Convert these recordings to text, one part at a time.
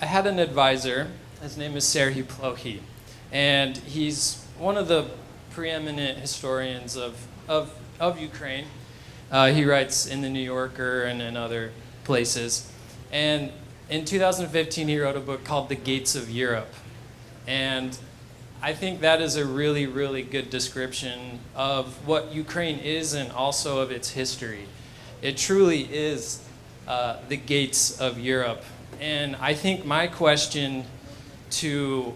I had an advisor. His name is Serhiy Plohi, and he's one of the preeminent historians of Ukraine. He writes in the New Yorker and in other places. And in 2015, he wrote a book called The Gates of Europe. And I think that is a really, really good description of what Ukraine is and also of its history. It truly is the gates of Europe. And I think my question to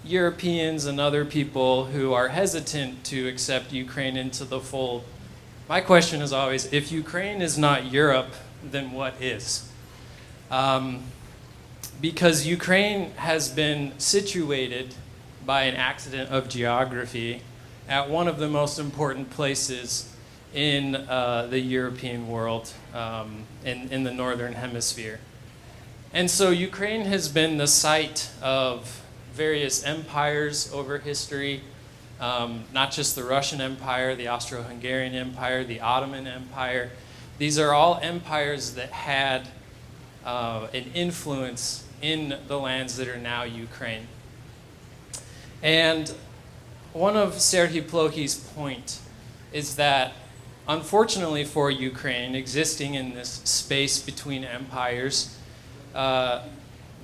Europeans and other people who are hesitant to accept Ukraine into the fold, my question is always, if Ukraine is not Europe, then what is? Because Ukraine has been situated by an accident of geography at one of the most important places in the European world, in the northern hemisphere. And so Ukraine has been the site of various empires over history, not just the Russian Empire, the Austro-Hungarian Empire, the Ottoman Empire. These are all empires that had an influence in the lands that are now Ukraine. And one of Serhiy Plohi's point is that, unfortunately for Ukraine, existing in this space between empires,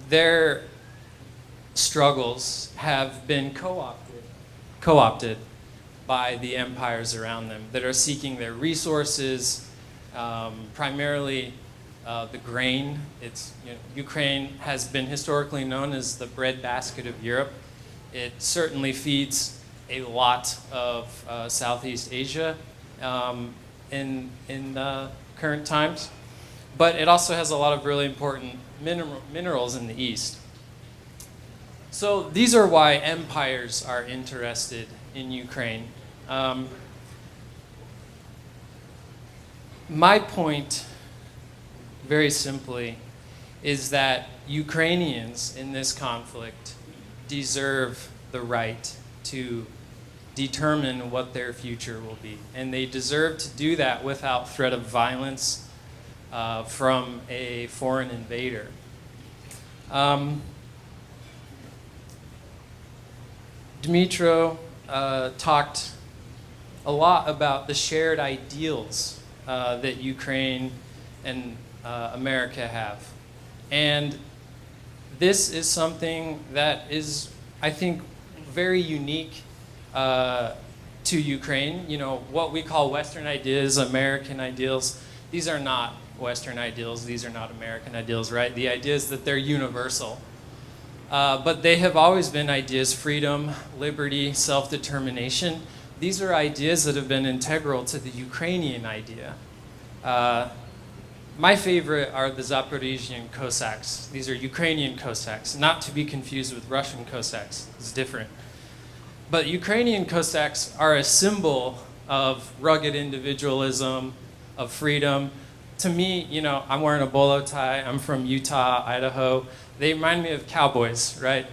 their struggles have been co-opted by the empires around them that are seeking their resources, primarily the grain. Ukraine has been historically known as the breadbasket of Europe. It certainly feeds a lot of Southeast Asia in current times, but it also has a lot of really important minerals in the East. So these are why empires are interested in Ukraine. My point, very simply, is that Ukrainians in this conflict deserve the right to determine what their future will be. And they deserve to do that without threat of violence from a foreign invader. Dmytro talked a lot about the shared ideals that Ukraine and America have. And this is something that is, I think, very unique to Ukraine. You know, what we call Western ideas, American ideals, these are not Western ideals, these are not American ideals, right? The idea is that they're universal. But they have always been ideas: freedom, liberty, self-determination. These are ideas that have been integral to the Ukrainian idea. My favorite are the Zaporizhian Cossacks. These are Ukrainian Cossacks, not to be confused with Russian Cossacks. It's different. But Ukrainian Cossacks are a symbol of rugged individualism, of freedom. To me, you know, I'm wearing a bolo tie. I'm from Utah, Idaho. They remind me of cowboys, right?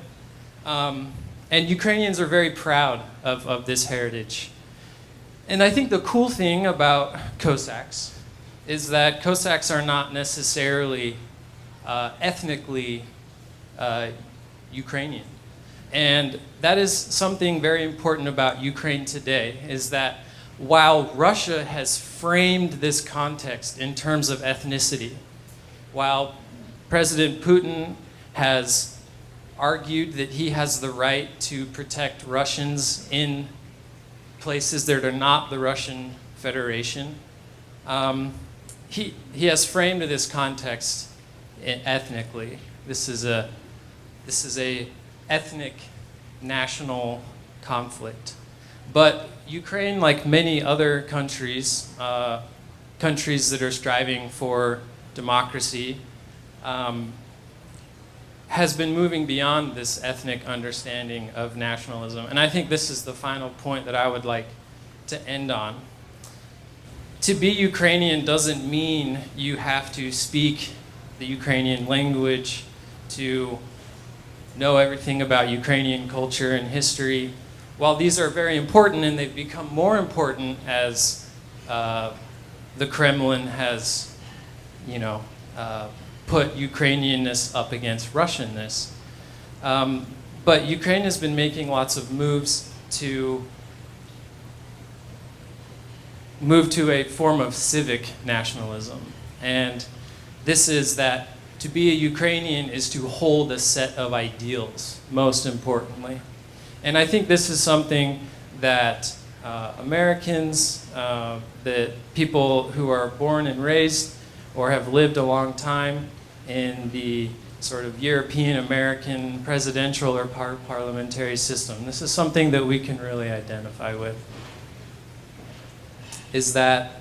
And Ukrainians are very proud of this heritage. And I think the cool thing about Cossacks is that Cossacks are not necessarily ethnically Ukrainian. And that is something very important about Ukraine today, is that while Russia has framed this context in terms of ethnicity, while President Putin has argued that he has the right to protect Russians in places that are not the Russian Federation, he has framed this context ethnically. This is a ethnic national conflict. But Ukraine, like many other countries, countries that are striving for democracy, has been moving beyond this ethnic understanding of nationalism. And I think this is the final point that I would like to end on. To be Ukrainian doesn't mean you have to speak the Ukrainian language, to know everything about Ukrainian culture and history. While these are very important, and they've become more important as the Kremlin has, put Ukrainianness up against Russianness. But Ukraine has been making lots of moves to move to a form of civic nationalism. And this is that to be a Ukrainian is to hold a set of ideals, most importantly. And I think this is something that Americans, that people who are born and raised or have lived a long time in the sort of European American presidential or parliamentary system, this is something that we can really identify with, is that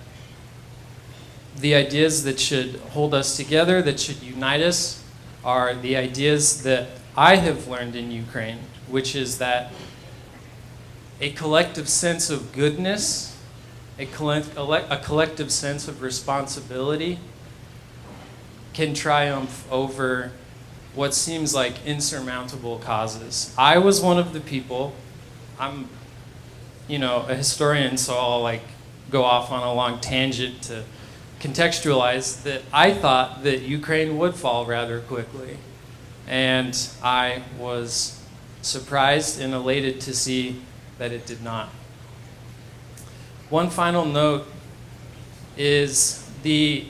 the ideas that should hold us together, that should unite us, are the ideas that I have learned in Ukraine, which is that a collective sense of goodness, a collective sense of responsibility can triumph over what seems like insurmountable causes. I was one of the people, I'm, a historian, so I'll go off on a long tangent to contextualize that I thought that Ukraine would fall rather quickly. And I was surprised and elated to see that it did not. One final note is the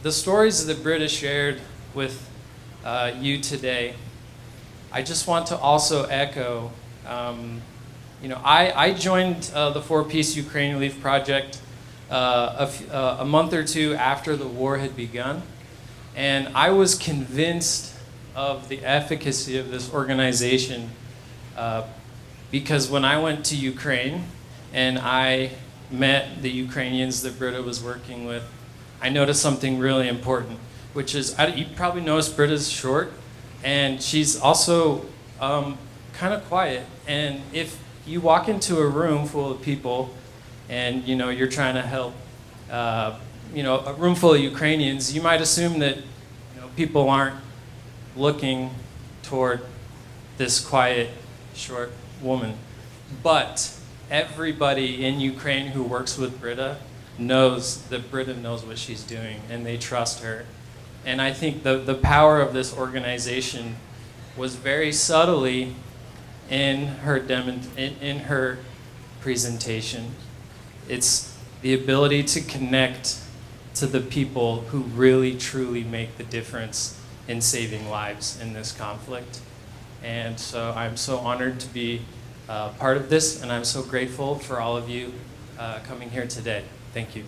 stories that Britta shared with you today. I just want to also echo, I joined the forPEACE Ukraine Relief Project a month or two after the war had begun, and I was convinced of the efficacy of this organization because when I went to Ukraine and I met the Ukrainians that Britta was working with, I noticed something really important, which is, you probably noticed Britta's short, and she's also kind of quiet. And if you walk into a room full of people and you're trying to help a room full of Ukrainians, you might assume that people aren't looking toward this quiet, short woman. But everybody in Ukraine who works with Britta knows that Britta knows what she's doing, and they trust her. And I think the power of this organization was very subtly in her presentation. It's the ability to connect to the people who really, truly make the difference in saving lives in this conflict. And so I'm so honored to be part of this, and I'm so grateful for all of you coming here today. Thank you.